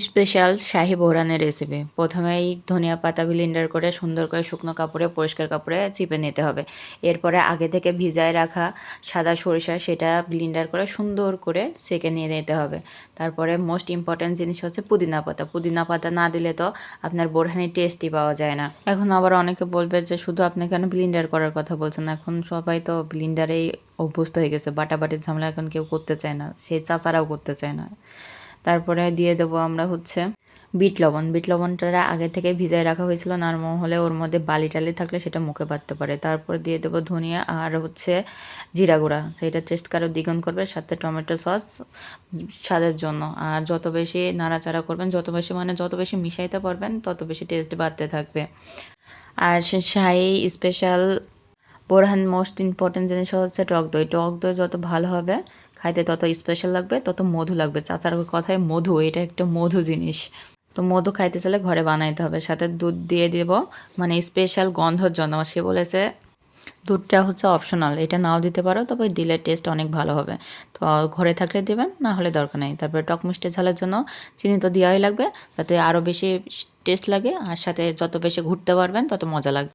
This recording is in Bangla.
স্পেশাল শাহী বোরহানের রেসিপি। প্রথমেই ধনিয়া পাতা ব্লেন্ডার করে সুন্দর করে শুকনো কাপড়ে পরিষ্কার কাপড়ে চিপে নিতে হবে। এরপরে আগে থেকে ভিজায় রাখা সাদা সরিষা সেটা ব্লেন্ডার করে সুন্দর করে সেঁকে নিয়ে নিতে হবে। তারপরে মোস্ট ইম্পর্ট্যান্ট জিনিস হচ্ছে পুদিনা পাতা। পুদিনা পাতা না দিলে তো আপনার বোরহানির টেস্টই পাওয়া যায় না। এখন আবার অনেকে বলবে যে শুধু আপনি কেন ব্লেন্ডার করার কথা বলছেন, এখন সবাই তো ব্লেন্ডারেই অভ্যস্ত হয়ে গেছে। বাটাবাটির ঝামেলা এখন কেউ করতে চায় না, সেই চাচারাও করতে চায় না। তারপরে দিয়ে দেবো আমরা হচ্ছে বিট লবণ। বিট লবণটা আগে থেকে ভিজায় রাখা হয়েছিল, নরম হলে ওর মধ্যে বালি টালি থাকলে সেটা মুখে বাঁধতে পারে। তারপর দিয়ে দেবো ধনিয়া আর হচ্ছে জিরা গুঁড়া, সেটা টেস্ট আরও দ্বিগুণ করবে। সাথে টমেটো সস স্বাদের জন্য। আর যত বেশি নাড়াচাড়া করবেন, যত বেশি মিশাইতে পারবেন তত বেশি টেস্ট বাড়তে থাকবে। আর সে শাহী স্পেশাল বোরহান মোস্ট ইম্পর্টেন্ট জিনিস হচ্ছে টক দই। টক দই যত ভালো হবে খাইতে তত স্পেশাল লাগবে, তত মধু লাগবে। চাচার কথায় মধু, এটা একটা মধু জিনিস। তো মধু খাইতে চাইলে ঘরে বানাইতে হবে। সাথে দুধ দিয়ে দেব, মানে স্পেশাল গন্ধর জন্য। সে বলেছে দুধটা হচ্ছে অপশনাল, এটা নাও দিতে পারো, তবে দিলে টেস্ট অনেক ভালো হবে। তো ঘরে থাকলে দেবেন, না হলে দরকার নেই। তারপরে টক মিষ্টি ঝালের জন্য চিনি তো দেওয়াই লাগবে, যাতে আরও বেশি টেস্ট লাগে। আর সাথে যত বেশি ঘুরতে পারবেন তত মজা লাগবে।